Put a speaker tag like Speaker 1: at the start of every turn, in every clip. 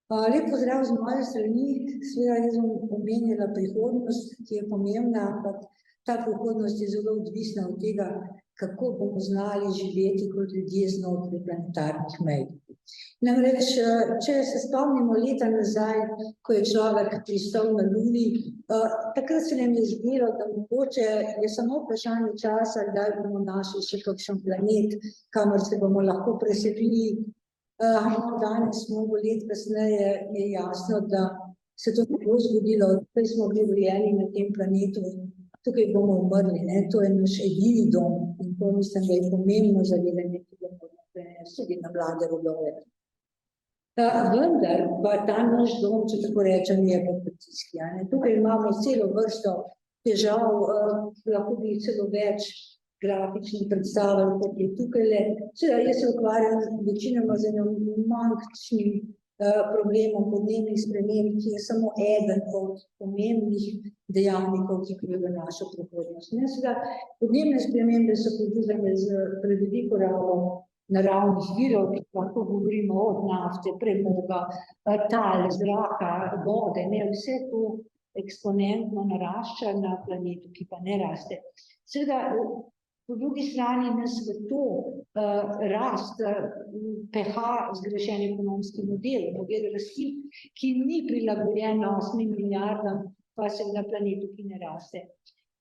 Speaker 1: Lep pozdrav z moje strani. Seveda jaz bom omenila prihodnost, ki je pomembna, ampak ta prihodnost je zelo odvisna od tega, kako bomo znali živeti kot ljudje znotraj planetarnih mej. Namreč, če se spomnimo leta nazaj, ko je človek pristal na Luni, takrat se nam je zdelo, da mogoče je samo vprašanje časa, kdaj bomo našli še kakšen planet, kamor se bomo lahko preselili. Danes, mnogo let kasneje, je jasno, da se to ne bo zgodilo, tukaj smo bili rojeni na tem planetu, tukaj bomo umrli, ne? To je naš edini dom in to mislim, da je pomembno zavedanje, ki ga moramo prenesti tudi na mlade rodove. Vendar pa ta naš dom, če tako rečem, je populacijski. Tukaj imamo celo vrsto težav, lahko bi celo več grafični predstavljali, kot je tukajle. Seveda, jaz se ukvarjam večinoma z manjšim problemom podnebnih sprememb, ki je samo eden od pomembnih dejavnikov, ki vplivajo na našo prihodnost. Seveda, podnebne spremembe so povezane z preveliko rabo naravnih virov, ki lahko govorimo od nafte, premoga, tal, zraka, vode, vse to eksponentno narašča na planetu, ki pa ne raste. Seveda, po drugi strani nas v to rast peha zgrešen ekonomski model rasti, ki ni prilagojen 8 milijardam, pa seveda planetu, ki ne raste.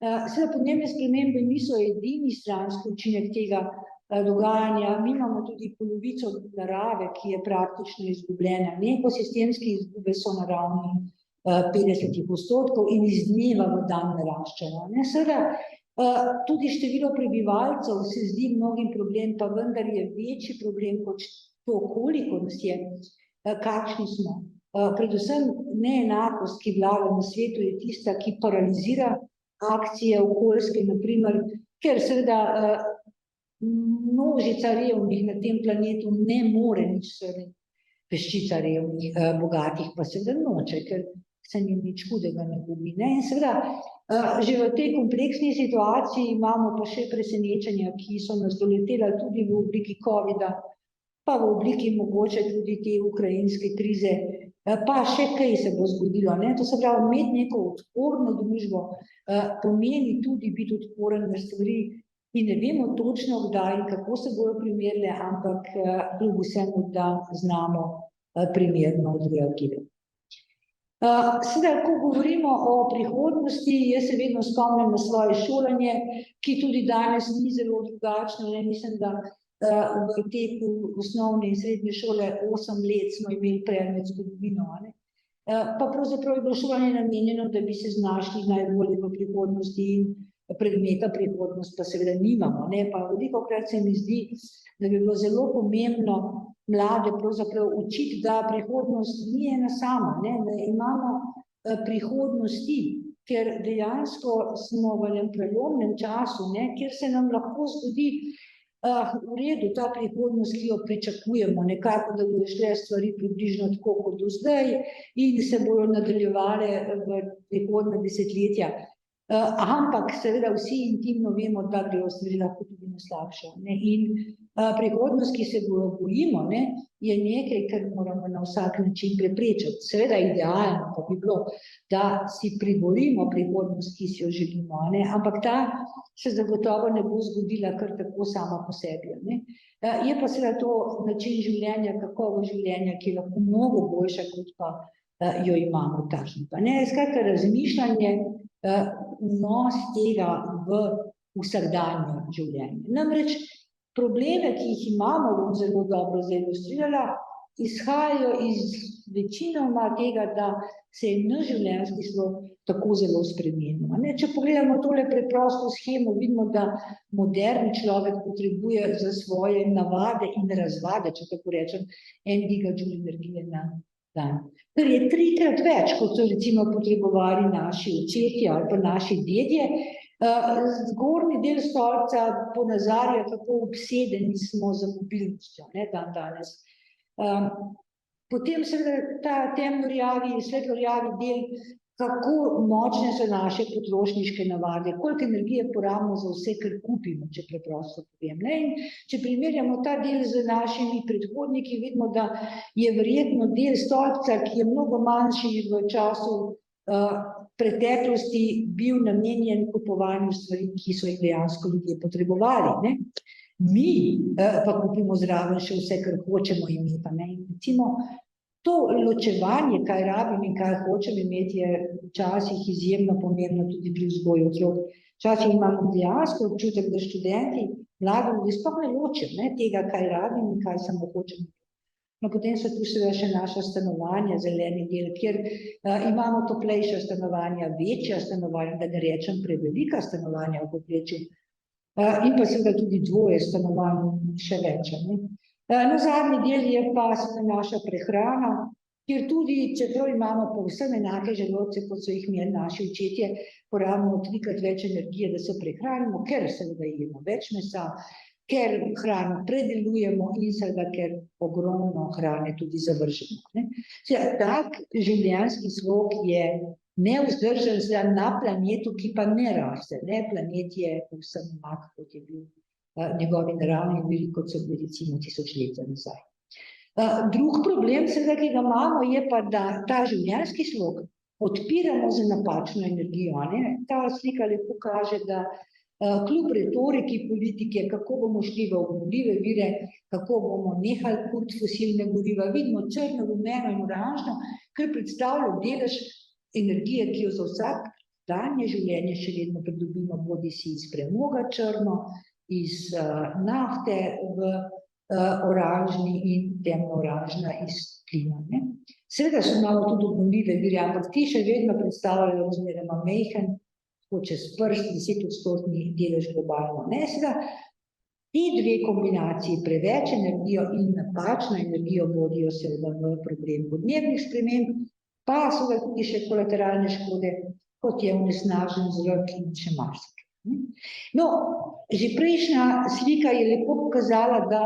Speaker 1: Seveda, podnebne spremembe niso edini stranski učinek tega dogajanja. Mi imamo tudi polovico narave, ki je praktično izgubljena. Ekosistemske izgube so na ravni 50% in iz dneva v dan naraščajo. Seveda, tudi število prebivalcev se zdi mnogim problem, pa vendar je večji problem kot to, koliko nas je, kakšni smo. Predvsem neenakost, ki vlada na svetu, je tista, ki paralizira akcije okoljske, naprimer, ker seveda množica revnih na tem planetu ne more nič sredi, peščica revnih, bogatih pa seveda noče, ker se njim nič hudega ne gubi. In seveda, že v tej kompleksni situaciji imamo pa še presenečenja, ki so nas doletela tudi v obliki covida, pa v obliki mogoče tudi te ukrajinske krize, pa še kaj se bo zgodilo. To se pravi, imeti neko odporno družbo pomeni tudi biti odporen na stvari, ki ne vemo točno kdaj in kako se bodo primerile, ampak kljub vsemu, da znamo primerno odreagirati. Sedaj, ko govorimo o prihodnosti, jaz se vedno spomnim na svoje šolanje, ki tudi danes ni zelo drugačno. Mislim, da v teku osnovne in srednje šole 8 let smo imeli predmet zgodovino. Pa pravzaprav je bilo šolanje namenjeno, da bi se znašli najbolje v prihodnosti in predmeta prihodnost pa seveda nimamo. Pa velikokrat se mi zdi, da bi bilo zelo pomembno mlade pravzaprav učiti, da prihodnost ni ena sama, da imamo prihodnosti, ker dejansko smo v enem prelomnem času, kjer se nam lahko zgodi v redu ta prihodnost, ki jo pričakujemo, nekako, da bodo šle stvari približno tako kot do zdaj in se bodo nadaljevale v prihodnja desetletja. Ampak seveda vsi intimno vemo, da grejo stvari lahko tudi na slabše. In prihodnost, ki se bojimo, je nekaj, kar moramo na vsak način preprečiti. Seveda idealno pa bi bilo, da si priborimo prihodnost, ki si jo želimo, ampak ta se zagotovo ne bo zgodila kar tako sama po sebi. Je pa seveda to način življenja, kakovost življenja, ki je lahko mnogo boljša, kot pa jo imamo takšno. Skratka, razmišljanje, vnos tega v vsakdanje življenje. Namreč probleme, ki jih imamo, bom zelo dobro zailustrirala, izhajajo iz večinoma tega, da se je naš življenjski slog tako zelo spremenil. Če pogledamo tole preprosto shemo, vidimo, da moderni človek potrebuje za svoje navade in razvade, če tako rečem, 1 gigajoule energije na dan. Kar je 3-krat več, kot so recimo potrebovali naši očetje ali pa naši dedje. Zgornji del stolpca ponazarja, kako obsedeni smo z mobilnostjo, dan danes. Potem seveda ta temnorjavi, svetlorjavi del kako močne so naše potrošniške navade, koliko energije porabimo za vse, kar kupimo, če preprosto povem. In če primerjamo ta del z našimi predhodniki, vidimo, da je verjetno del stolpca, ki je mnogo manjši v času preteklosti, bil namenjen kupovanju stvari, ki so jih dejansko ljudje potrebovali. Mi pa kupimo zraven še vse, kar hočemo imeti. Recimo, to ločevanje, kaj rabim in kaj hočem imeti, je včasih izjemno pomembno tudi pri vzgoju otrok. Včasih imamo dejansko občutek, da študenti, mladi ljudje sploh ne ločijo tega, kaj rabim in kaj samo hočem. No, potem so tu seveda še naša stanovanja, zeleni del, kjer imamo toplejša stanovanja, večja stanovanja, da ne rečem prevelika stanovanja v povprečju, in pa seveda tudi dvoje stanovanj, še več. Zadnji del je pa naša prehrana, kjer tudi, čeprav imamo povsem enake želodce, kot so jih imeli naši očetje, porabimo 3-krat več energije, da se prehranimo, ker seveda jemo več mesa, ker hrano predelujemo in seveda, ker ogromno hrane tudi zavržemo. Tak življenjski slog je nevzdržen na planetu, ki pa ne raste. Planet je povsem enak, kot je bil njegovi naravni viri, kot so bili recimo tisočletja nazaj. Drug problem, seveda, ki ga imamo, je pa, da ta življenjski slog odpiramo z napačno energijo. Ta slika lepo kaže, da kljub retoriki politike, kako bomo šli v obnovljive vire, kako bomo nehali kuriti fosilne goriva, vidimo črno, rumeno in oranžno, kar predstavlja delež energije, ki jo za vsak danje življenje še vedno pridobimo, bodisi iz premoga črno, iz nafte v oranžni in temno-oranžna iz plina. Seveda so imamo tudi obnovljive vire, ampak ti še vedno predstavljajo razmeroma majhen, čez prst 10% delež globalno. Seveda, ti dve kombinaciji, preveč energijo in napačno energijo, vodijo seveda v problem podnebnih sprememb, pa seveda tudi še kolateralne škode, kot je onesnažen zrak in še marsikaj. No, že prejšnja slika je lepo pokazala, da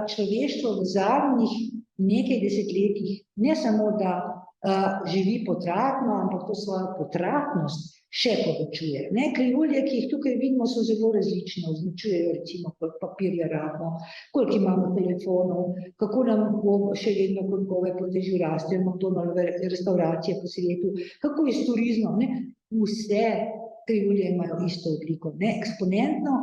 Speaker 1: človeštvo v zadnjih nekaj desetletjih ne samo, da živi potratno, ampak to svojo potratnost še povečuje. Krivulje, ki jih tukaj vidimo, so zelo različne, označujejo recimo, koliko papirja rabimo, koliko imamo telefonov, kako nam še vedno kolikove po dežju rastejo, McDonald'ove restauracije po svetu, kako je s turizmom, vse krivulje imajo isto obliko, eksponentno,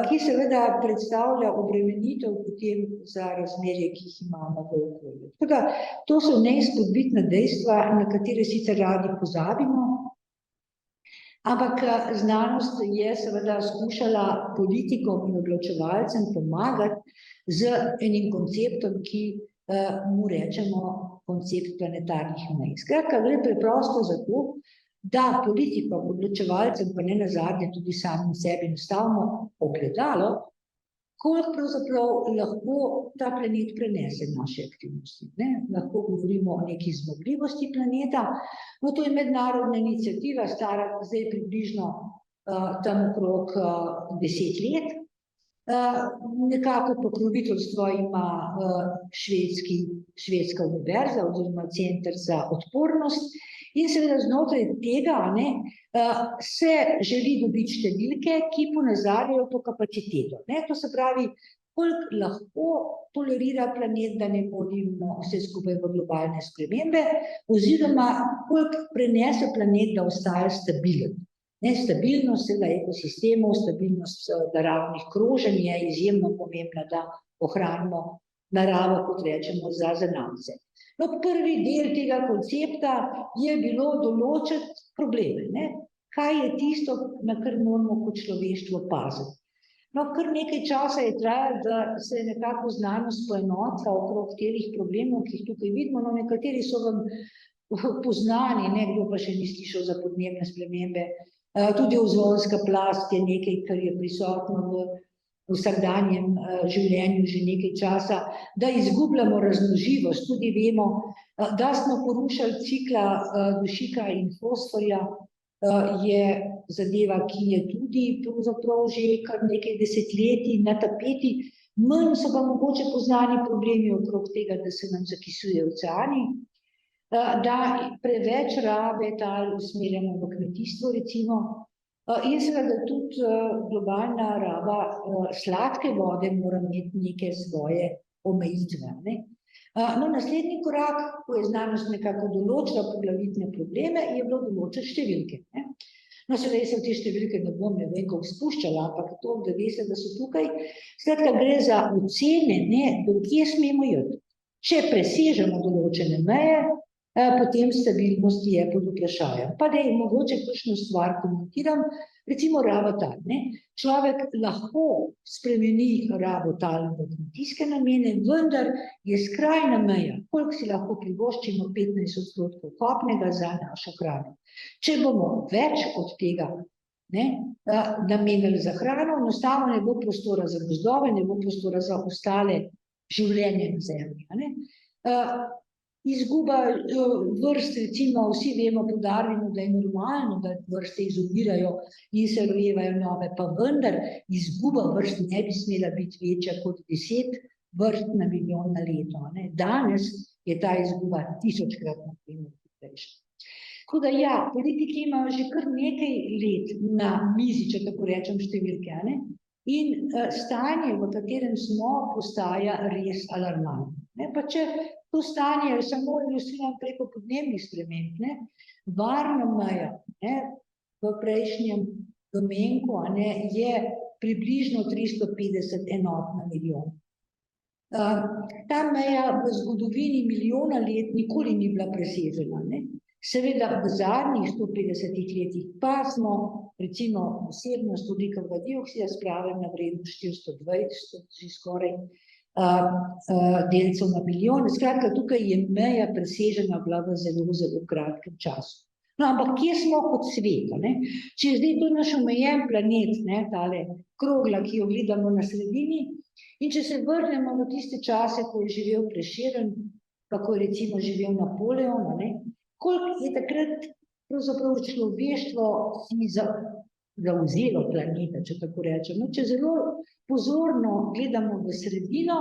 Speaker 1: ki seveda predstavlja obremenitev potem za razmerje, ki jih imamo v okolju. Tako da, to so neizpodbitna dejstva, na katere sicer radi pozabimo, ampak znanost je seveda skušala politikom in odločevalcem pomagati z enim konceptom, ki mu rečemo koncept planetarnih mej. Skratka, gre preprosto za to, da politikom, odločevalcem, pa ne nazadnje tudi samim sebi nastavimo ogledalo, koliko pravzaprav lahko ta planet prenese naše aktivnosti. Lahko govorimo o neki zmogljivosti planeta, no to je mednarodna iniciativa, stara zdaj približno tam okrog 10 let. Nekako pokroviteljstvo ima Švedska univerza oziroma Center za odpornost. In seveda znotraj tega se želi dobiti številke, ki ponazarjajo to kapaciteto. To se pravi, koliko lahko tolerira planet, da ne vodimo vse skupaj v globalne spremembe, oziroma koliko prenese planet, da ostaja stabilen. Stabilnost ekosistemov, stabilnost naravnih kroženj je izjemno pomembna, da ohranimo naravo, kot rečemo, za zanamce. Prvi del tega koncepta je bilo določiti probleme. Kaj je tisto, na kar moramo kot človeštvo paziti? Kar nekaj časa je trajalo, da se je nekako znanost poenotila okrog teh problemov, ki jih tukaj vidimo. Nekateri so vam poznani, kdo pa še ni slišal za podnebne spremembe. Tudi ozonska plast je nekaj, kar je prisotno v vsakdanjem življenju že nekaj časa, da izgubljamo razmnožljivost. Tudi vemo, da smo porušili cikla dušika in fosforja, je zadeva, ki je tudi pravzaprav že kar nekaj desetletij na tapeti. Manj so pa mogoče poznani problemi okrog tega, da se nam zakisujejo oceani. da preveč rabe tal usmerjamo v kmetijstvo, recimo, in seveda tudi globalna raba sladke vode mora imeti neke svoje omejitve, ne. No, naslednji korak, ko je znanost nekako določila poglavitne probleme, je bilo določiti številke, ne. No, seveda, jaz se v te številke ne bom ne vem koliko spuščala, ampak to, da veste, da so tukaj, skratka, gre za ocene, ne, do kje smemo iti. Če presežemo določene meje, potem stabilnost je pod vprašajem. Pa da je mogoče kakšno stvar komentiram, recimo raba tal, ne. Človek lahko spremeni rabo tal v kmetijske namene, vendar je skrajna meja, koliko si lahko privoščimo 15% kopnega za našo hrano. Če bomo več od tega, ne, namenili za hrano, enostavno ne bo prostora za gozdove, ne bo prostora za ostale življenje na zemlji, a ne. Izguba vrst, recimo, vsi vemo, poudarjamo, da je normalno, da vrste izumirajo in se rojevajo nove, pa vendar izguba vrst ne bi smela biti večja kot 10 vrst na milijon na leto, ne. Danes je ta izguba 1000-krat na primer hitrejša. Tako da ja, politiki imajo že kar nekaj let na mizi, če tako rečem, številke, a ne. In stanje, v katerem smo, postaja res alarmantno, ne. Pa če to stanje samo ilustriram preko podnebnih sprememb, ne, varna meja, ne, v prejšnjem domenku, a ne, je približno 350 enot na milijon. Ta meja v zgodovini milijona let nikoli ni bila presežena, ne. Seveda v zadnjih 150 letih pa smo recimo vsebnost ogljikovega dioksida spravili na vrednost 420, že skoraj delcev na milijon. Skratka, tukaj je meja presežena bila v zelo, zelo kratkem času. No, ampak kje smo kot svet, ne? Če je zdaj to naš omejen planet, ne, tale krogla, ki jo gledamo na sredini, in če se vrnemo v tiste čase, ko je živel Prešeren, pa ko je recimo živel Napoleon, ne, koliko je takrat pravzaprav človeštvo si zavzelo planeta, če tako rečem. No, če zelo pozorno gledamo v sredino,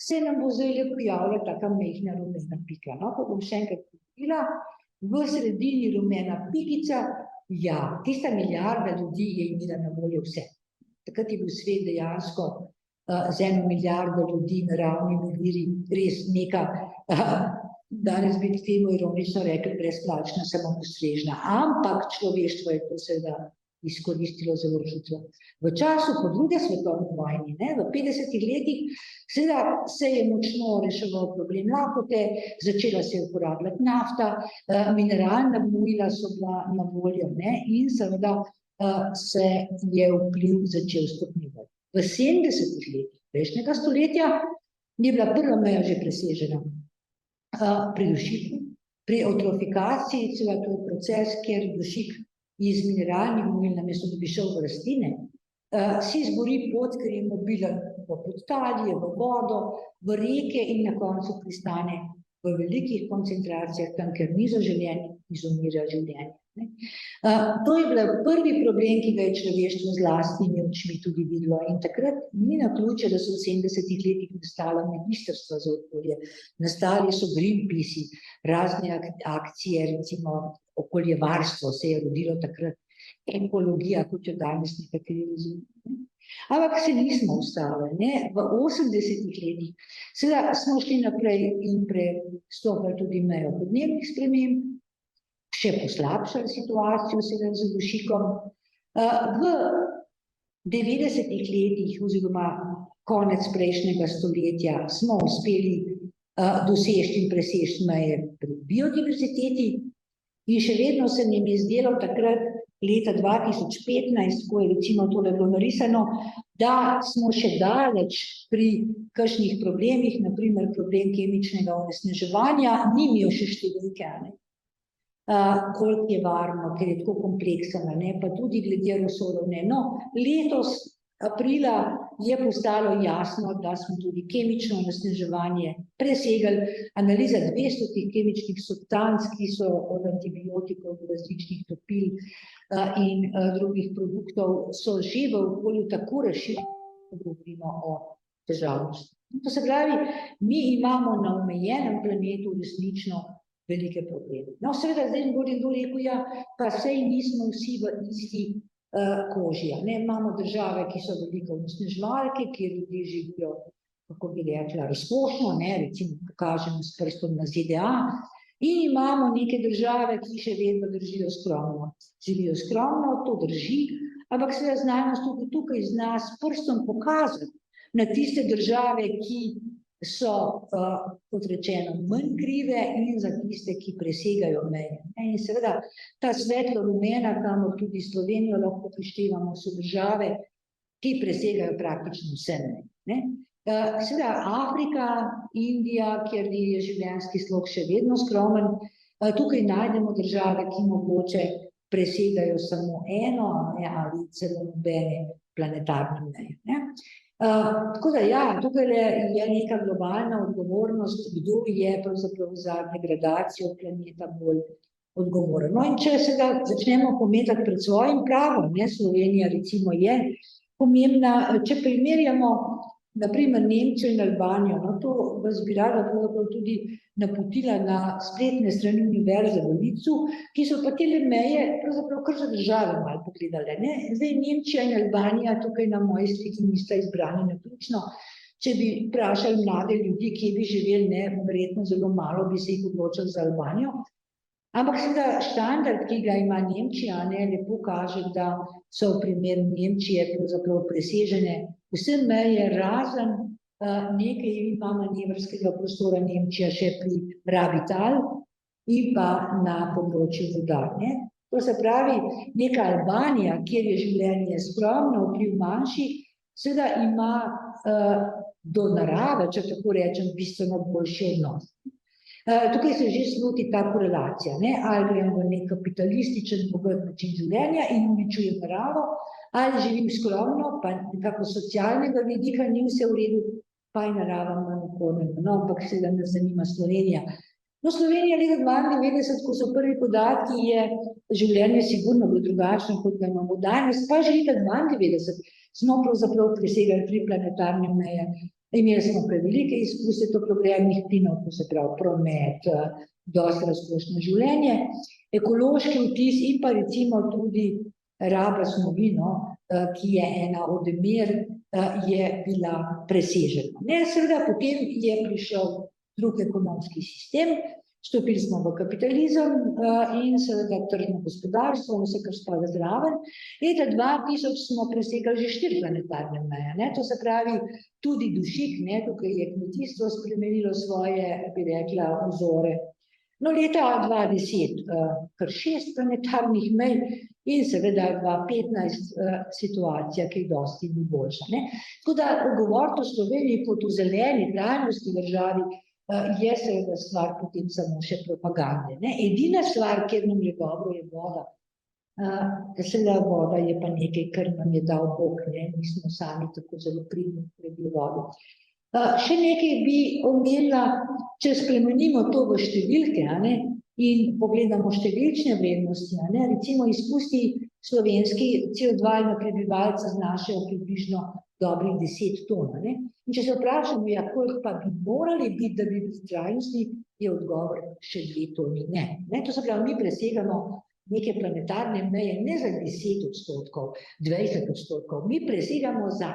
Speaker 1: se nam bo zdaj pojavila taka majhna rumena pika. No, ko bom še enkrat povedala, v sredini rumena pikica, ja, tista milijarda ljudi je imela na voljo vse. Takrat je bil svet dejansko z 1 milijardo ljudi, naravnimi viri, res neka, danes bi k temu ironično rekli, brezplačna samopostrežna, ampak človeštvo je to seveda izkoristilo zelo hitro. V času po drugi svetovni vojni, ne, v 50 letih, seveda se je močno reševal problem lakote, začela se je uporabljati nafta, mineralna gnojila so bila na voljo, ne, in seveda se je vpliv začel stopnjevati. V 70 letih prejšnjega stoletja je bila prva meja že presežena. Pri dušiku, pri eutrofikaciji, seveda to je proces, kjer dušik iz mineralnih gnojil, namesto da bi šel v rastline, si izbori pot, ker je mobilen v podtalje, v vodo, v reke in na koncu pristane v velikih koncentracijah, tam, ker ni zaželjen, izumira življenje. To je bil prvi problem, ki ga je človeštvo z lastnimi očmi tudi videlo. In takrat ni naključje, da so v 70 letih nastala ministrstva za okolje, nastali so Greenpeace, razne akcije, recimo okoljevarstvo se je rodilo takrat, ekologija, kot jo danes nekateri razumejo. Ampak se nismo ustavili, ne, v 80 letih. Seveda smo šli naprej in prestopili tudi mejo podnebnih sprememb, še poslabšali situacijo seveda z dušikom. V 90 letih oziroma konec prejšnjega stoletja smo uspeli doseči in preseči meje pri biodiverziteti in še vedno se nam je zdelo takrat leta 2015, ko je recimo tole bilo narisano, da smo še daleč pri kakšnih problemih, na primer problem kemičnega onesnaževanja, ni imel še številke, ne. Koliko je varno, ker je tako kompleksno, ne, pa tudi glede aerosolov, ne. No, letos aprila je postalo jasno, da smo tudi kemično onesnaževanje presegli. Analiza 200 kemičnih substanc, ki so od antibiotikov do različnih topil in drugih produktov, so že v okolju tako razširjene, da govorimo o težavnosti. To se pravi, mi imamo na omejenem planetu resnično velike probleme. No, seveda zdaj bo nekdo rekel, ja, pa sej nismo vsi v isti koži. Ne? Imamo države, ki so veliko onesnaževalke, kjer ljudje živijo, kako bi rekla, razkošno, ne? Recimo pokažemo s prstom na ZDA, in imamo neke države, ki še vedno živijo skromno, to drži, ampak seveda znanost tudi tukaj zna s prstom pokazati na tiste države, ki so, kot rečeno, manj krive in za tiste, ki presegajo meje. In seveda ta svetlo rumena, kamor tudi Slovenijo lahko prištevamo, so države, ki presegajo praktično vse meje. Ne? Seveda Afrika, Indija, kjer je življenjski slog še vedno skromen, tukaj najdemo države, ki mogoče presegajo samo eno ali celo nobene planetarne meje. Ne? Tako da ja, tukaj je neka globalna odgovornost, kdo je pravzaprav za degradacijo planeta bolj odgovoren. No in če se ga začnemo pometati pred svojim pravom, ne, Slovenija recimo je pomembna, če primerjamo naprimer Nemčijo in Albanijo, no to vas bi rada tudi napotila na spletne strani Univerze v Linzu, ki so pa tele meje pravzaprav kar za države malo pogledale. Ne? Zdaj Nemčija in Albanija tukaj na moji sliki nista izbrani naključno. Če bi vprašali mlade ljudi, kje bi živeli, ne, verjetno zelo malo bi se jih odločili za Albanijo. Ampak seveda štandard, ki ga ima Nemčija, ne, lepo kaže, da so v primeru Nemčije pravzaprav presežene vse meje, razen nekaj ima manevrskega prostora Nemčija še pri rabi tal in pa na področju voda. Ne. To se pravi, neka Albanija, kjer je življenje skromno, vpliv manjši, seveda ima do narave, če tako rečem, bistveno boljši odnos. Tukaj se že sluti ta korelacija, ne? Ali gremo v nek kapitalističen bogat način življenja in uničuje naravo, ali živim skromno, pa nekako socialnega vidika ni vse v redu, pa je narava manj okornjena. No, ampak seveda nas zanima Slovenija. No, Slovenija leta 1992, ko so prvi podatki, je življenje sigurno bilo drugačno, kot ga imamo danes, pa že leta 1992 smo pravzaprav presegali 3 planetarne meje. Imeli smo prevelike izpuste toplogrednih plinov, to se pravi promet, dosti razkošno življenje, ekološki vtis in pa recimo tudi raba snovi, ki je ena od mer, je bila presežena. Ne, seveda potem je prišel drug ekonomski sistem, vstopili smo v kapitalizem in seveda tržno gospodarstvo, vse, kar spada zraven. Leta 2000 smo presegali že 4 planetarne meje, ne, to se pravi tudi dušik, ne, tukaj je kmetijstvo spremenilo svoje, bi rekla, vzore. No, leta 2010 kar 6 planetarnih mej in seveda 2015 situacija, ki dosti ni boljša. Ne. Tako da govoriti o Sloveniji kot o zeleni, trajnostni državi, je seveda stvar potem samo še propagande. Ne? Edina stvar, kjer nam je dobro, je voda. Seveda voda je pa nekaj, kar nam je dal Bog, ne? Mi smo sami tako zelo pridni pri vodi. Še nekaj bi omenila, če spremenimo to v številke, ne? In pogledamo številčne vrednosti, ne? Recimo izpusti slovenski CO2 na prebivalca znašajo približno dobrih 10 ton. Ne? In če se vprašamo, ja, koliko pa bi morali biti, da bi bili trajnostni, je odgovor še 2 toni. Ne? To se pravi, mi presegamo neke planetarne meje ne za 10%, 20%, mi presegamo za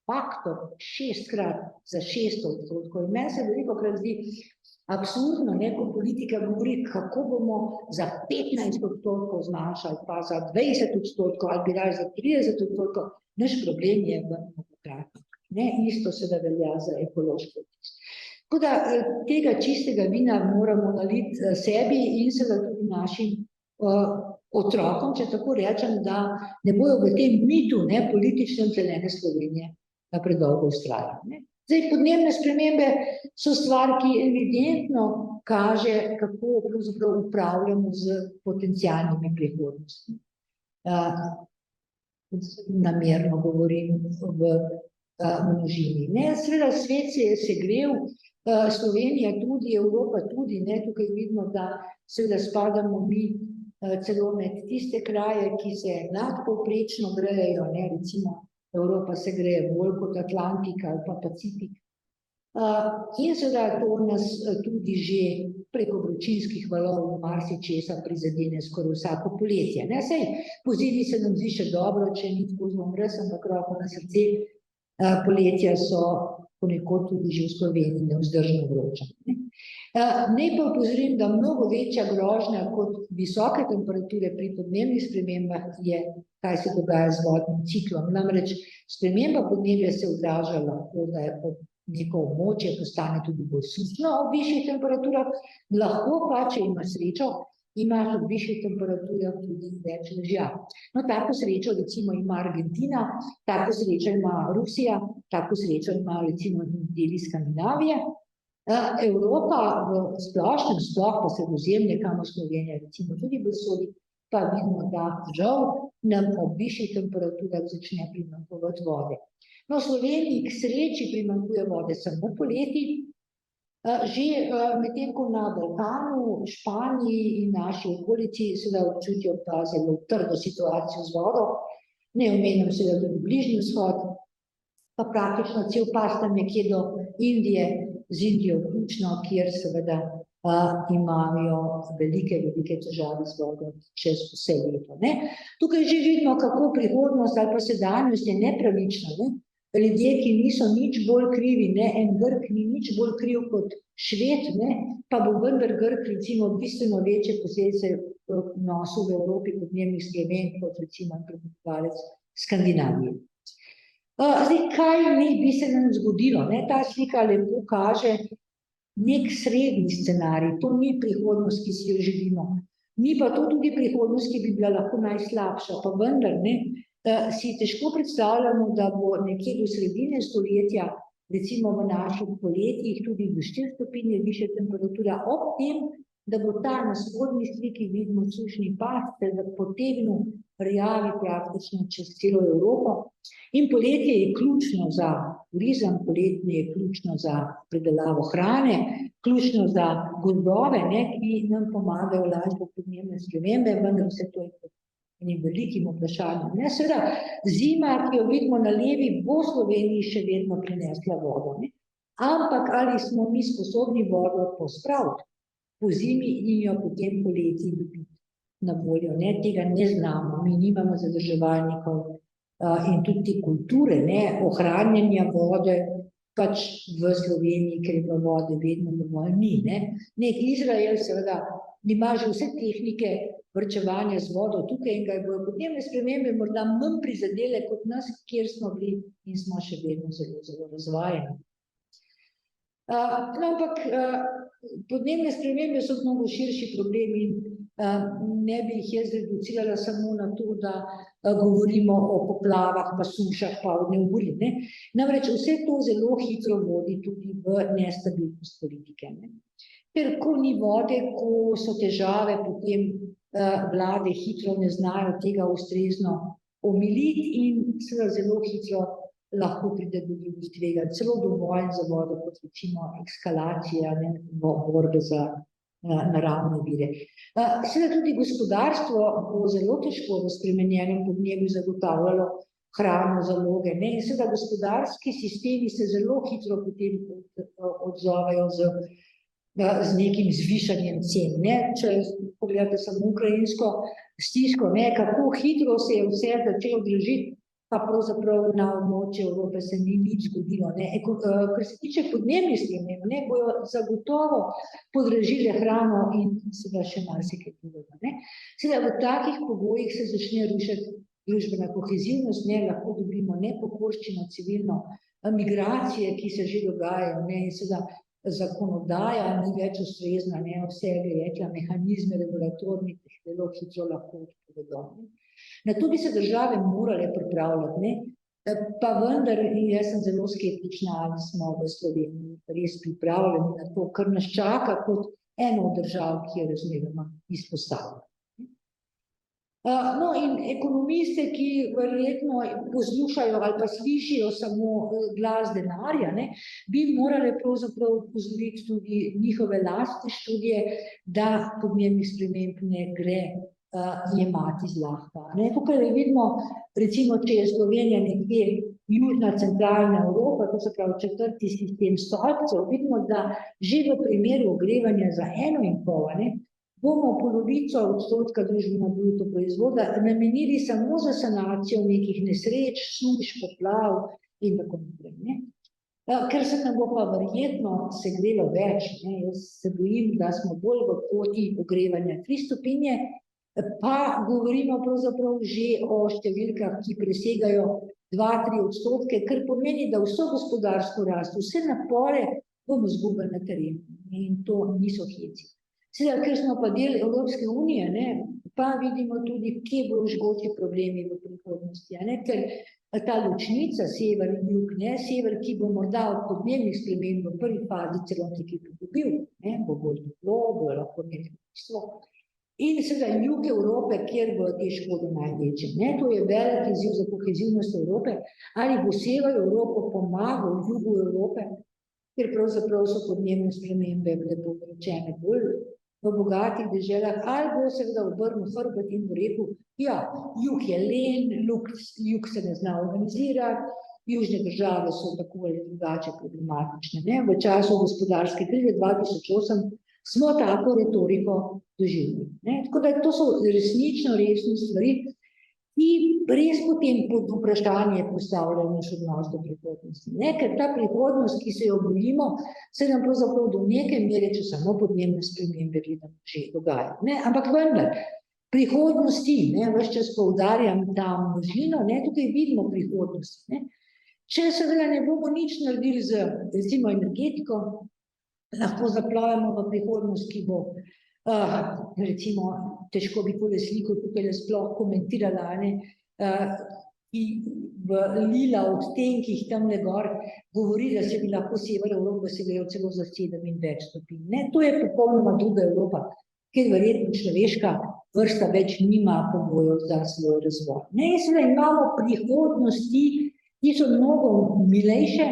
Speaker 1: faktor 6-krat, za 600%. In meni se velikokrat zdi absurdno, ko politika govori, kako bomo za 15% zmanjšali, pa za 20%, ali bi dali za 30%, naš problem je v demokratih. Isto se da velja za ekološko. Tako da tega čistega vina moramo naliti sebi in seveda tudi našim otrokom, če tako rečem, da ne bojo v tem mitu političnem zelene Slovenije predolgo vztrajali. Zdaj, podnebne spremembe so stvar, ki evidentno kaže, kako pravzaprav upravljamo z potencialnimi prihodnostmi. Namerno govorim v množini. Seveda svet se je segrel, Slovenija tudi, Evropa tudi, tukaj vidimo, da seveda spadamo mi celo med tiste kraje, ki se nadpovprečno grejejo, recimo Evropa se greje bolj kot Atlantika ali pa Pacifik. In seveda to nas tudi že preko vročinskih valov marsičesa prizadene skoraj vsako poletje. Ne, saj pozimi se nam zdi še dobro, če ni tako zelo mraz, ampak roko na srce, poletja so ponekod tudi že v Sloveniji nevzdržno vroča. Naj pa opozorim, da mnogo večja grožnja kot visoke temperature pri podnebnih spremembah je, kaj se dogaja z vodnim ciklom. Namreč sprememba podnebja se odraža lahko, da je neko območje postane tudi bolj sušno ob višjih temperaturah, lahko pa, če ima srečo, imaš ob višjih temperaturah tudi več dežja. No, tako srečo recimo ima Argentina, tako srečo ima Rusija, tako srečo ima recimo deli Skandinavije. Evropa v splošnem, sploh pa Sredozemlje, kamor Slovenija recimo tudi bolj sodi, pa vidimo, da žal nam ob višjih temperaturah začne primanjkovati vode. No, v Sloveniji k sreči primanjkuje vode samo poleti, že medtem ko na Balkanu, Španiji in naši okolici seveda občutijo pa zelo trdo situacijo z vodo, ne omenjam seveda tudi Bližnji vzhod, pa praktično cel pas tam nekje do Indije, z Indijo vključno, kjer seveda imajo velike težave z vodo čez vse leto. Tukaj že vidimo, kako prihodnost ali pa sedanjost je nepravična. Ljudje, ki niso nič bolj krivi, en Grk ni nič bolj kriv kot Šved, pa bo vendar Grk recimo bistveno večje posledice nosil v Evropi podnebnih sprememb kot recimo prebivalec Skandinavije. Zdaj, kaj bi se nam zgodilo? Ta slika lepo kaže nek srednji scenarij, to ni prihodnost, ki si jo želimo. Ni pa to tudi prihodnost, ki bi bila lahko najslabša, pa vendar si težko predstavljamo, da bo nekje do sredine stoletja, recimo v naših poletjih, tudi do 4 stopinje višja temperatura, ob tem, da bo ta na spodnji sliki vidimo sušni pad, da potegnil rjavi praktično čez celo Evropo. In poletje je ključno za turizem, poletje je ključno za predelavo hrane, ključno za gozdove, ki nam pomagajo lažje podnebne spremembe, vendar vse to je pod enim velikim vprašanjem. Seveda, zima, ki jo vidimo na levi, bo Sloveniji še vedno prinesla vodo. Ampak ali smo mi sposobni vodo pospraviti po zimi in jo potem poleti dobiti na voljo? Tega ne znamo, mi nimamo zadrževalnikov in tudi kulture, ohranjanja vode pač v Sloveniji, ker je vode vedno dovolj ni. Izrael seveda ima že vse tehnike varčevanja z vodo tukaj in ga bodo podnebne spremembe morda manj prizadele kot nas, kjer smo bili in smo še vedno zelo razvajeni. Ampak podnebne spremembe so mnogo širši problemi in ne bi jih jaz reducirala samo na to, da govorimo o poplavah, pa sušah, pa o neurjih. Namreč vse to zelo hitro vodi tudi v nestabilnost politike. Ker ko ni vode, ko so težave, potem vlade hitro ne znajo tega ustrezno omiliti in seveda zelo hitro lahko pride do drugih tveganj, celo do vojn za vodo, kot recimo ekskalacija, borbe za naravne vire. Seveda tudi gospodarstvo bo zelo težko v spremenjenem podnebju zagotavljalo hrano, zaloge. In seveda gospodarski sistemi se zelo hitro potem odzovejo z nekim zvišanjem cen. Če pogledate samo ukrajinsko stisko, kako hitro se je vse začelo dražiti, pa pravzaprav na območju Evrope se ni nič zgodilo. Kar se tiče podnebnih sprememb, bojo zagotovo podražile hrano in seveda še marsikaj drugega. Seveda v takih pogojih se začne rušiti družbena kohezivnost, lahko dobimo nepokorščino, civilno migracije, ki se že dogajajo, in seveda zakonodaja ni več ustrezna, vse bi rekla, mehanizme regulatornih, zelo hitro lahko odpovedo. Na to bi se države morale pripravljati, pa vendar jaz sem zelo skeptična, ali smo v Sloveniji res pripravljeni na to, kar nas čaka kot eno od držav, ki je razmeroma izpostavljena. No, in ekonomiste, ki verjetno poslušajo ali pa slišijo samo glas denarja, bi morali pravzaprav opozoriti tudi njihove lastne študije, da podnebnih sprememb ne gre jemati zlahka. Tukaj vidimo, recimo, če je Slovenija nekje južna centralna Evropa, to se pravi četrti sistem stolpcev, vidimo, da že v primeru ogrevanja za 1,5, bomo polovico odstotka družbenega bruto proizvoda namenili samo za sanacijo nekih nesreč, suš, poplav in tako naprej. Ker se nam bo pa verjetno segrelo več, jaz se bojim, da smo bolj v poti ogrevanja 3 stopinje, pa govorimo pravzaprav že o številkah, ki presegajo 2-3 odstotke, kar pomeni, da vso gospodarsko rast, vse napore bomo izgubili na terenu in to niso heci. Seveda, ker smo pa del Evropske unije, pa vidimo tudi, kje bodo žgoči problemi v prihodnosti, ker ta ločnica sever in jug, sever, ki bo morda od podnebnih sprememb v prvi fazi celo nekaj pridobil, bo bolj toplo, bo lahko imeli kmetijstvo. In seveda jug Evrope, kjer bo te škode največje. To je velik izziv za kohezivnost Evrope, ali bo sever Evropo pomagal jugu Evrope, ker pravzaprav so podnebne spremembe lepo rečene bolj v bogatih deželah, ali bo seveda obrnil hrbet in bo rekel, ja, jug je len, jug se ne zna organizirati, južne države so tako ali drugače problematične. V času gospodarske krize 2008 smo tako retoriko doživeli. Tako da to so resnično resne stvari, ki res potem pod vprašanje postavljajo naš odnos do prihodnosti. Ker ta prihodnost, ki se jo bojimo, se nam pravzaprav do neke mere, če samo podnebne spremembe gledamo, že dogaja. Ampak vendar, prihodnosti, ves čas poudarjam ta množino, tukaj vidimo prihodnost. Če seveda ne bomo nič naredili z, recimo, energetiko, lahko zaplavimo v prihodnost, ki bo recimo, težko bi tole sliko tukaj sploh komentirala, ki v lila odtenkih tamle gor govori, da se bi lahko sever Evrope segrel celo za 7 in več stopinj. To je popolnoma druga Evropa, kjer verjetno človeška vrsta več nima pogojev za svoj razvoj. Seveda imamo prihodnosti, ki so mnogo milejše,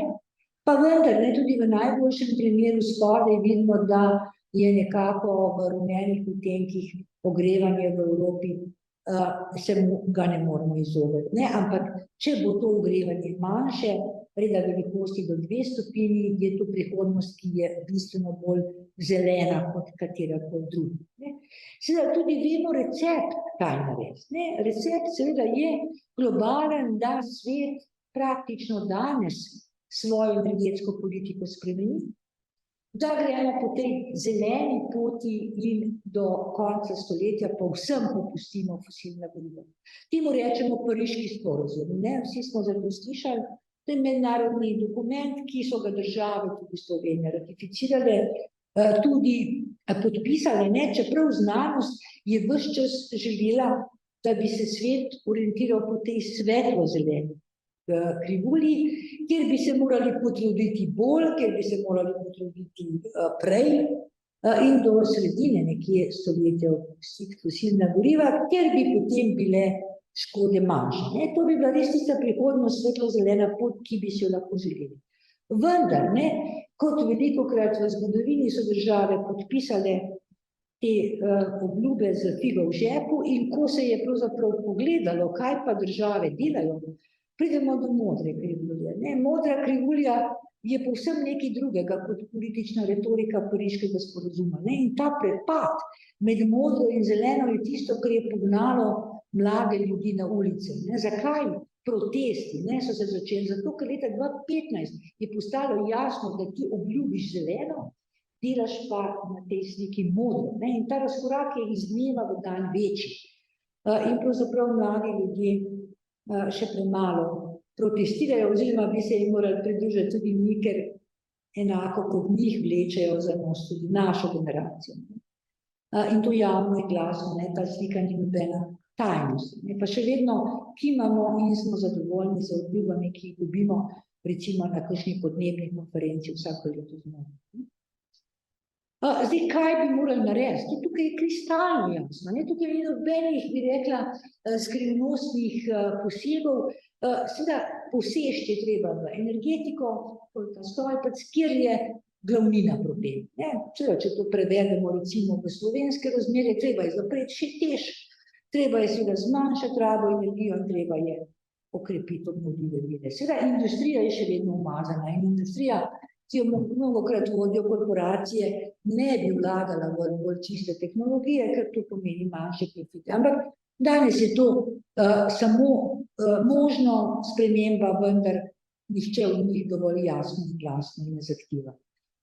Speaker 1: pa vendar, tudi v najboljšem primeru spodaj vidimo, da je nekako v rumenih odtenkih ogrevanje v Evropi, se ga ne moremo izogniti. Ampak, če bo to ogrevanje manjše, reda velikosti do 2 stopinji, je to prihodnost, ki je bistveno bolj zelena kot katerakoli druga. Seveda tudi vemo recept, kaj narediti. Recept seveda je globalen, da svet praktično danes svojo energetsko politiko spremeni, da gremo po tej zeleni poti in do konca stoletja povsem popustimo fosilna goriva. Temu rečemo Pariški sporazum. Vsi smo za to slišali, to je mednarodni dokument, ki so ga države, tudi Slovenija, ratificirale, tudi podpisale, čeprav znanost je ves čas želela, da bi se svet orientiral po tej svetlo-zeleni krivulji, kjer bi se morali potruditi bolj, kjer bi se morali potruditi prej in do sredine nekje stoletja opustiti fosilna goriva, kjer bi potem bile škode manjše. To bi bila res tista prihodnost svetlo-zelena pot, ki bi si jo lahko želeli. Vendar, kot velikokrat v zgodovini so države podpisale te obljube z figo v žepu in ko se je pravzaprav pogledalo, kaj pa države delajo, pridemo do modre krivulje. Modra krivulja je povsem nekaj drugega kot politična retorika Pariškega sporazuma. In ta prepad med modro in zeleno je tisto, kar je pognalo mlade ljudi na ulice. Zakaj protesti so se začeli? Zato, ker leta 2015 je postalo jasno, da ti obljubiš zeleno, delaš pa na tej sliki modro. In ta razkorak je iz dneva v dan večji. In pravzaprav mladi ljudje še premalo protestirajo, oziroma bi se jim morali pridružiti tudi mi, ker enako kot njih vlečejo za nos tudi našo generacijo. In to javno je glasno, ta slika ni nobena tajnost. Pa še vedno kimamo in smo zadovoljni za obljubami, ki jih dobimo, recimo na kakšni podnebni konferenci vsako leto znova. Zdaj, kaj bi morali narediti? Tukaj je kristalno jasno. Tukaj ni nobenih, bi rekla, skrivnostnih posegov. Seveda, poseči je treba v energetiko, stolpec, kjer je glavnina problem. Seveda, če to prevedemo recimo v slovenske razmere, treba je zapreti še TEŠ, treba je seveda zmanjšati rabo energijo in treba je okrepiti obnovljive vire. Seveda, industrija je še vedno umazana in industrija, ki jo mnogokrat vodijo korporacije, ne bi vlagala v bolj čiste tehnologije, ker to pomeni manjše profite. Ampak danes je to samo možno sprememba, vendar nihče v njih dovolj jasno in glasno ne zahteva.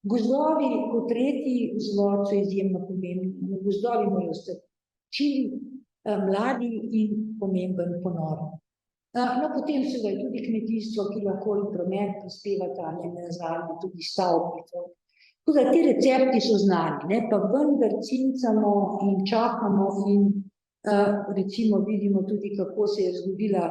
Speaker 1: Gozdovi kot tretji vzvod so izjemno pomembni. Gozdovi morajo ostati čim mladi in pomemben ponor. No, potem seveda je tudi kmetijstvo, ki lahko in promet prispevata, ne nazadnje tudi stavbnico. Tako da ti recepti so znani, ne, pa vendar cincamo in čakamo in recimo vidimo tudi, kako se je zgodila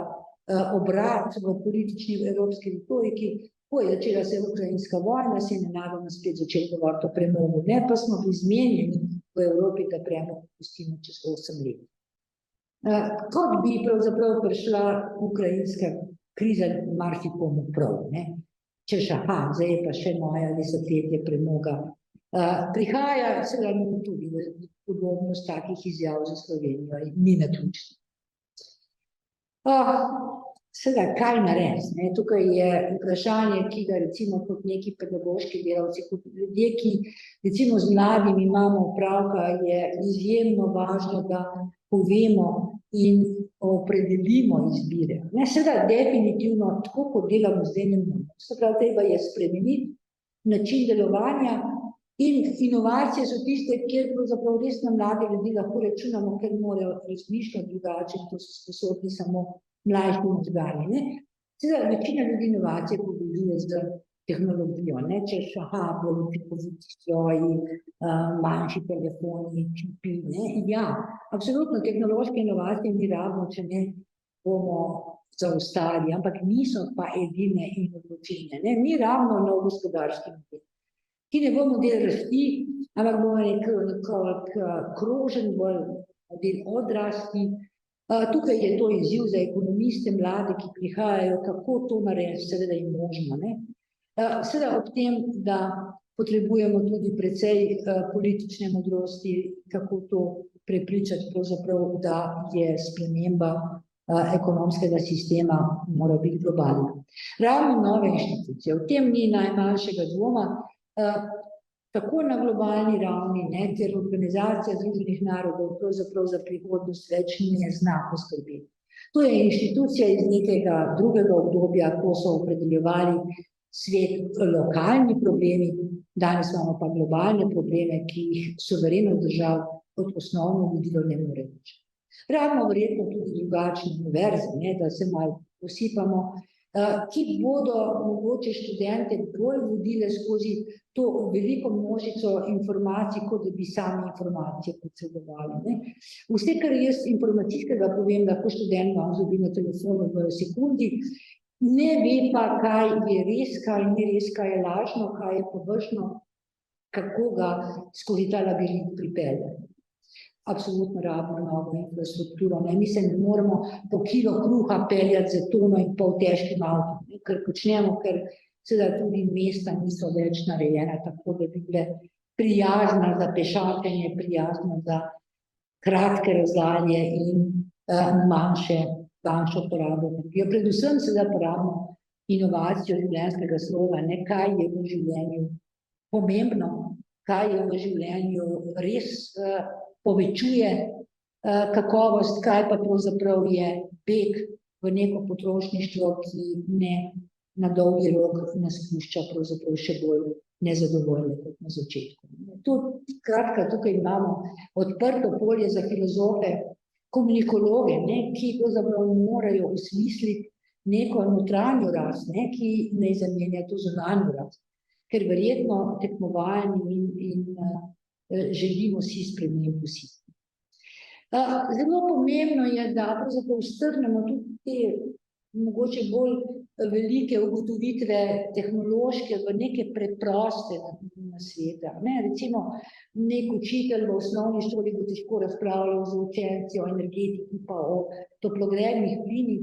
Speaker 1: obrat v politični evropski retoriki, ko je začela se ukrajinska vojna, se je nenadoma spet začel govoriti o premogu, ne, pa smo bili zmenjeni v Evropi, da premog pustimo čez 8 let. Kot bi pravzaprav prišla ukrajinska kriza marsikomu prav, ne? Češ, zdaj je pa še moja desetletje premoga. Prihaja seveda tudi podobnost takih izjav za Slovenijo in ni naključno. Seveda, kaj narediti? Tukaj je vprašanje, ki ga recimo kot neki pedagoški delavci, kot ljudje, ki recimo z mladimi imamo opravka, je izjemno važno, da povemo in opredelimo izbire. Seveda, definitivno, tako kot delamo zdaj ne moremo. Se pravi, treba je spremeniti način delovanja in inovacije so tiste, kjer pravzaprav res na mlade ljudi lahko računamo, ker morajo razmišljati drugače, to so sposobni samo mlajši možgani. Seveda, večina ljudi inovacije povezuje z tehnologijo, češ, bolj učinkoviti stroji, manjši telefoni, čipi, ja, absolutno tehnološke inovacije ni ravno, če ne bomo zaostali, ampak niso pa edine in odločilne. Mi ravno nov gospodarski model, ki ne bo model rasti, ampak bomo nekoliko krožen bolj model odrasti. Tukaj je to izziv za ekonomiste, mlade, ki prihajajo, kako to narediti, seveda je možno. Seveda ob tem, da potrebujemo tudi precej politične modrosti, kako to prepričati pravzaprav, da je sprememba ekonomskega sistema mora biti globalna. Ravno nove inštitucije, v tem ni najmanjšega dvoma, tako na globalni ravni, ter Organizacija Združenih narodov pravzaprav za prihodnost več ne zna poskrbeti. To je inštitucija iz nekega drugega obdobja, ko so opredeljevali svet lokalni problemi, danes imamo pa globalne probleme, ki jih suverenost držav kot osnovno vodilo ne more več. Ravno verjetno tudi drugačne univerze, da se malo posipamo, ki bodo mogoče študente bolj vodile skozi to veliko množico informacij, kot da bi sami informacije potrebovali. Vse, kar jaz informacijskega povem, lahko študent vam dobi na telefonu v sekundi, ne ve pa, kaj je res, kaj ni res, kaj je lažno, kaj je površno, kako ga skozi ta labirint pripeljati. Absolutno rabimo novo infrastrukturo. Mi se ne moramo po kilo kruha peljati za tono in pol težkim avtom, ker počnemo, ker seveda tudi mesta niso več narejena, tako da bi bile prijazna za pešatenje, prijazna za kratke razdalje in manjšo porabo. Predvsem seveda porabimo inovacijo življenjskega sloga, kaj je v življenju pomembno, kaj je v življenju res povečuje kakovost, kaj pa pravzaprav je beg v neko potrošništvo, ki ne na dolgi rok nas pušča pravzaprav še bolj nezadovoljne kot na začetku. Kratka, tukaj imamo odprto polje za filozofe, komunikologe, ki pravzaprav morajo osmisliti neko notranjo rast, ki ne zamenja to zunanjo rast, ker verjetno tekmovalni in želimo si spremembo vsi. Zelo pomembno je, da pravzaprav strnemo tudi te mogoče bolj velike ugotovitve tehnološke v neke preproste nasvete. Recimo, nek učitelj v osnovni šoli bo težko razpravljal z učenci o energetiki pa o toplogrednih plinih.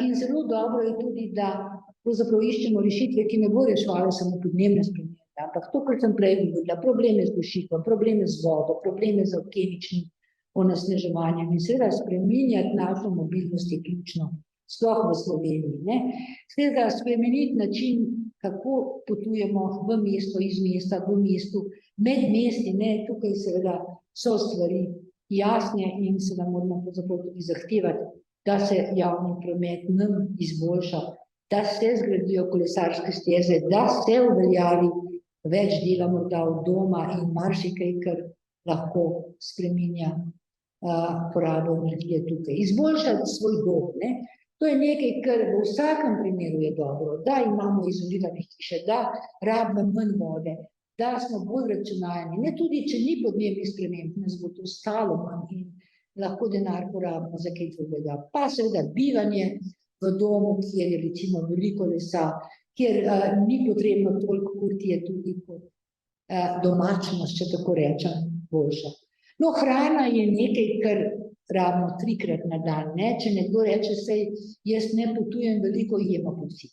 Speaker 1: In zelo dobro je tudi, da pravzaprav iščemo rešitve, ki ne bo reševalo samo podnebne spremembe, ampak to, kar sem prej govorila, probleme z dušikом, probleme z vodo, probleme z kemičnim onesnaževanjem in seveda spreminjati našo mobilnost je ključno sploh v Sloveniji, ne. Skratka, spremeniti način, kako potujemo v mesto, iz mesta, v mestu, med mesti, ne, tukaj seveda so stvari jasne in se nam moramo pravzaprav tudi zahtevati, da se javni promet nam izboljša, da se zgradijo kolesarske steze, da se uveljavi več dela morda od doma in marsikaj, kar lahko spreminja porabo energije tukaj. Izboljšati svoj dom, ne. To je nekaj, kar v vsakem primeru je dobro, da imamo izolirane hiše, da rabimo manj vode, da smo bolj racionalni, ne, tudi če ni podnebnih sprememb, nas bo to stalo manj in lahko denar porabimo za kaj drugega. Pa seveda bivanje v domu, kjer je recimo veliko lesa, kjer ni potrebno toliko, kot je tudi kot domačnost, če tako rečem, boljša. No, hrana je nekaj, kar rabimo 3-krat na dan, ne, če nekdo reče, saj jaz ne potujem veliko, jemo pa vsi.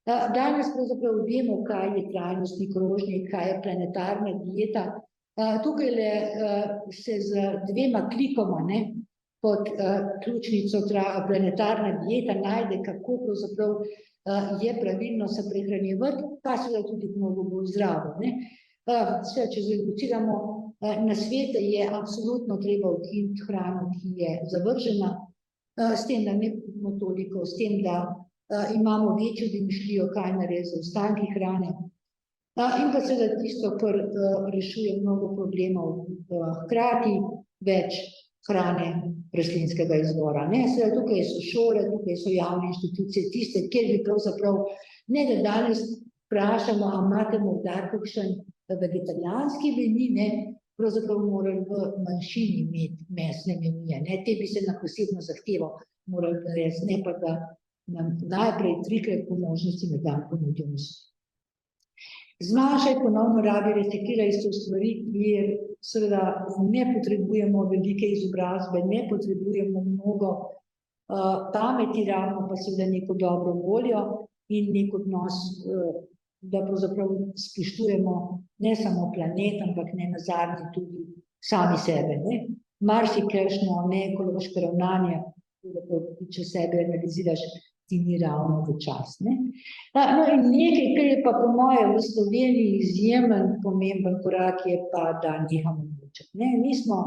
Speaker 1: Danes pravzaprav vemo, kaj je trajnostni krožnik, kaj je planetarna dieta. Tukajle se z 2 klikoma, ne, pod ključnico planetarna dieta najde, kako pravzaprav je pravilno se prehranjevati, pa seveda tudi mnogo bolj zdravo, ne. Če zreduciramo na svete, je absolutno treba ukiniti hrano, ki je zavržena, s tem, da ne kupimo toliko, s tem, da imamo večjo domišljijo, kaj narediti z ostanki hrane. In pa seveda tisto, kar rešuje mnogo problemov, hkrati več hrane rastlinskega izvora, ne. Seveda tukaj so šole, tukaj so javne inštitucije, tiste, kjer bi pravzaprav, ne da danes vprašamo, a imate morda kakšen vegetarijanski meni, ne, pravzaprav morali v manjšini imeti mesne menije, ne, te bi se na posebno zahtevo morali narediti, ne pa da nam najprej 3-krat po možnosti na dan ponudijo meso. Zmanjšaj ponovno rabi, recikliraj so stvari, kjer seveda ne potrebujemo velike izobrazbe, ne potrebujemo mnogo pameti, rabimo pa seveda neko dobro voljo in nek odnos, da pravzaprav spoštujemo ne samo planet, ampak ne nazadnje tudi sami sebe, ne. Marsikajšno neekološko ravnanje, če sebe analiziraš, ti ni ravno v čas, ne. No, in nekaj, kar je pa po moje v Sloveniji izjemen pomemben korak, je pa, da nehamo molčati, ne. Mi smo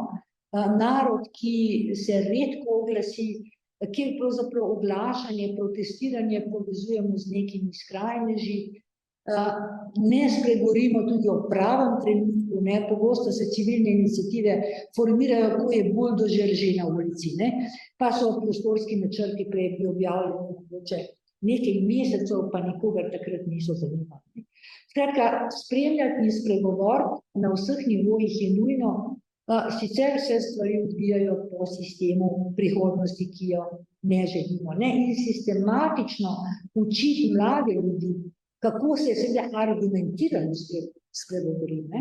Speaker 1: narod, ki se redko oglasi, kjer pravzaprav oglašanje, protestiranje povezujemo z nekimi skrajneži, ne spregovorimo tudi o pravem trenutku, ne, pogosto se civilne iniciative formirajo, ko je buldožer že na ulici, ne, pa so prostorski načrti prej bili objavljeni, mogoče nekaj mesecev, pa nikogar takrat niso zanimali. Skratka, spremljati in spregovoriti na vseh nivojih je nujno, sicer se stvari odvijajo po sistemu prihodnosti, ki jo ne želimo, ne, in sistematično učiti mlade ljudi, kako se seveda argumentirano spregovori, ne,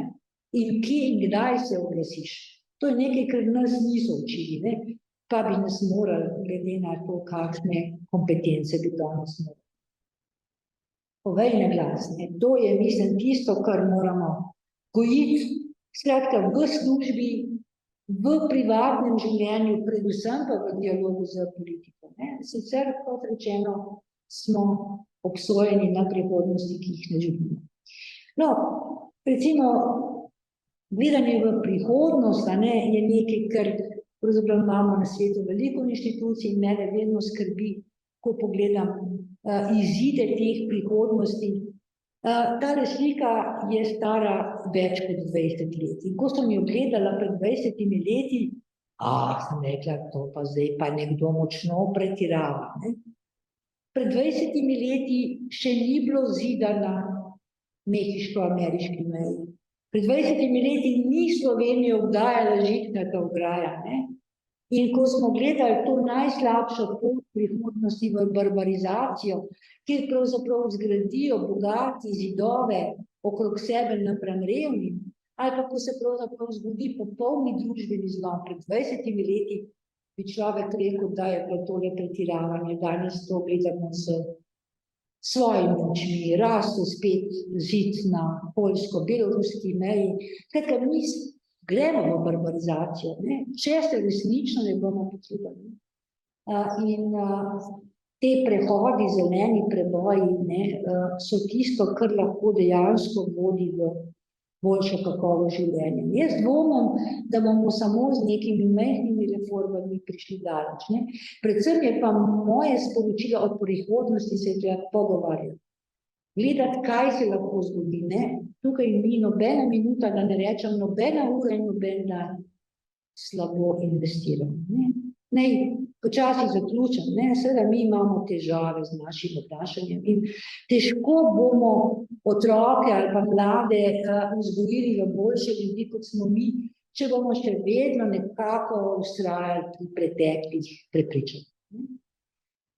Speaker 1: in kje in kdaj se oglasiš. To je nekaj, kar nas niso učili, ne, pa bi nas morali, glede na to, kakšne kompetence bi danes morali. Povej na glas, ne, to je, mislim, tisto, kar moramo gojiti, skratka, v službi, v privatnem življenju, predvsem pa v dialogu z politiko, ne. Sicer, kot rečeno, smo obsojeni na prihodnosti, ki jih ne želimo. No, recimo, gledanje v prihodnost, ne, je nekaj, kar pravzaprav imamo na svetu veliko inštitucij in mene vedno skrbi, ko pogledam izide teh prihodnosti. Tale slika je stara več kot 20 let. In ko sem jo gledala pred 20 leti, sem rekla, to pa zdaj pa nekdo močno pretirava, ne. Pred 20 leti še ni bilo zida na mehiško-ameriški meji. Pred 20 leti ni Slovenija obdajala žitnata ograja, ne. In ko smo gledali to najslabšo pot prihodnosti v barbarizacijo, kjer pravzaprav zgradijo bogati zidove okrog sebe napram revnim, ali pa ko se pravzaprav zgodi popolni družbeni zlom pred 20 leti, bi človek rekel, da je bilo tole pretiravanje, danes to gledamo s svojimi očmi, raste spet zid na poljsko-beloruski meji. Skratka, mi gremo v barbarizacijo, ne, če se resnično ne bomo potrebali. In te prehodi, zeleni preboji, ne, so tisto, kar lahko dejansko vodi v boljšo kakovost življenja. Jaz dvomim, da bomo samo z nekimi majhnimi reformami prišli daleč, ne. Predvsem je pa moje sporočilo od prihodnosti se je treba pogovarjati. Gledati, kaj se lahko zgodi, ne. Tukaj ni nobena minuta, da ne rečem, nobena ura in noben dan slabo investiram, ne. Naj počasi zaključim, ne, seveda mi imamo težave z našim obnašanjem in težko bomo otroke ali pa mlade vzgojili v boljše ljudi, kot smo mi, če bomo še vedno nekako vztrajali pri preteklih prepričanjih.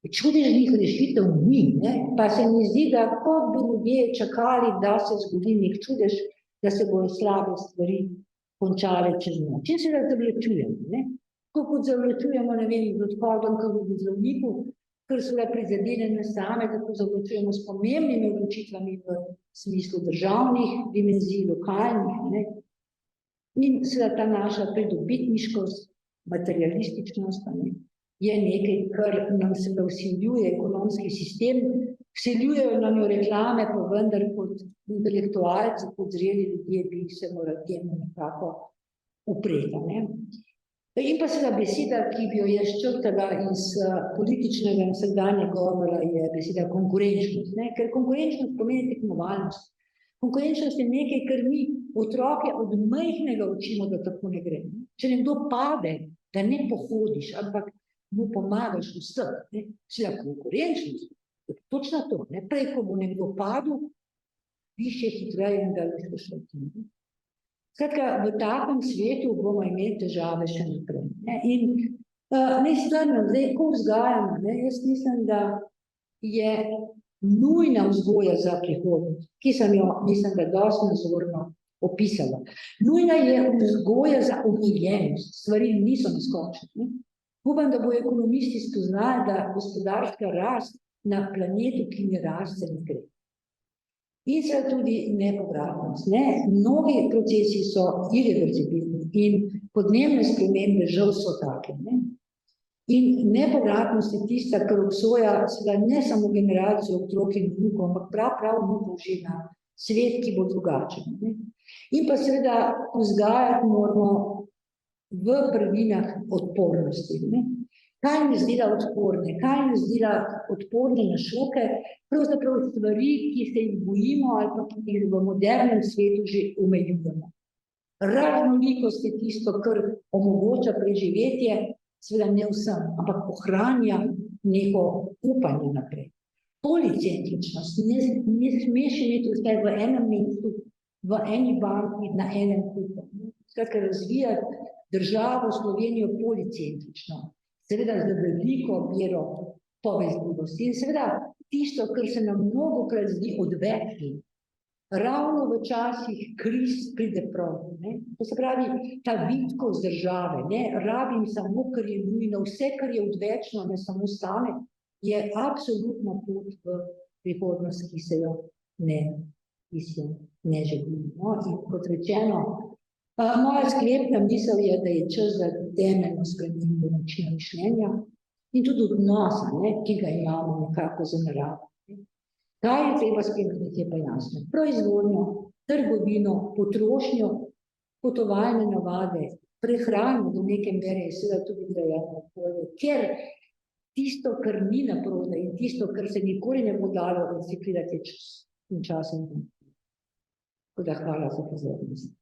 Speaker 1: Čudežnih rešitev ni, ne, pa se mi zdi, da kot bi ljudje čakali, da se zgodi nek čudež, da se bodo slabe stvari končale čez noč. In se da zavlačujemo, ne. Kot zavlačujemo, ne vem, z odhodom k zdravniku, ker so le prizadene same, tako zavlačujemo s pomembnimi odločitvami v smislu državnih dimenzij, lokalnih, ne. In seveda ta naša pridobitniškost, materialističnost, ne, je nekaj, kar nam se vsiljuje ekonomski sistem, vsiljujejo nam jo reklame, pa vendar kot intelektualci, kot zreli ljudje bi se morali temu nekako upreti, ne. In pa seveda beseda, ki bi jo jaz črtala iz političnega in vsakdanjega govora, je beseda konkurenčnost, ne, ker konkurenčnost pomeni tekmovalnost. Konkurenčnost je nekaj, kar mi otroke od majhnega učimo, da tako ne gre. Če nekdo pade, da ne pohodiš, ampak mu pomagaš vseh, ne, seveda konkurenčnost, točno to, ne, prej, ko bo nekdo padel, višje, hitreje in da je šlo tim. Skratka, v takem svetu bomo imeli težave še naprej, ne, in nestrano, zdaj, ko vzgajamo, ne, jaz mislim, da je nujna vzgoja za prihodnost, ki sem jo, mislim, da dosti nazorno opisala. Nujna je vzgoja za omiljenost, stvari niso neskončne, ne. Upam, da bodo ekonomisti spoznali, da gospodarska rast na planetu, ki ne raste, ne gre. In se tudi nepovratnost, ne. Mnogi procesi so irreverzibilni in podnebne spremembe žal so take, ne. In nepovratnost je tista, kar obsoja seveda ne samo generacijo otrok in vnukov, ampak prav vnukov že na svet, ki bo drugačen, ne. In pa seveda vzgajati moramo v prvinah odpornosti, ne. Kaj nas dela odporne? Kaj nas dela odporne na šoke? Pravzaprav stvari, ki se jih bojimo ali pa ki jih v modernem svetu že omejujemo. Raznolikost je tisto, kar omogoča preživetje, seveda ne vsem, ampak ohranja neko upanje naprej. Policentričnost, ne smeš imeti vse v enem mestu, v eni banki, na enem kupu. Skratka, razvijati državo Slovenijo policentrično. Seveda z veliko mero povezljivosti in seveda tisto, kar se nam mnogokrat zdi odvečno, ravno v časih kriz pride prav, ne. To se pravi, ta vitkost države, ne, rabim samo, kar je nujno, vse, kar je odvečno, ne samo stane, je absolutno pot v prihodnost, ki se jo ne želi. No, in kot rečeno, moja sklepna misel je, da je čas za temeljno spremembo načina mišljenja in tudi odnosa, ne, ki ga imamo nekako za naravo. Kaj je treba spremeniti, je pa jasno. Proizvodnjo, trgovino, potrošnjo, potovalne navade, prehrano do neke mere je seveda tudi grajeno okolje, ker tisto, kar ni naprodaj in tisto, kar se nikoli ne bo dalo reciklirati, je čas in časom. Tako da hvala za pozornost.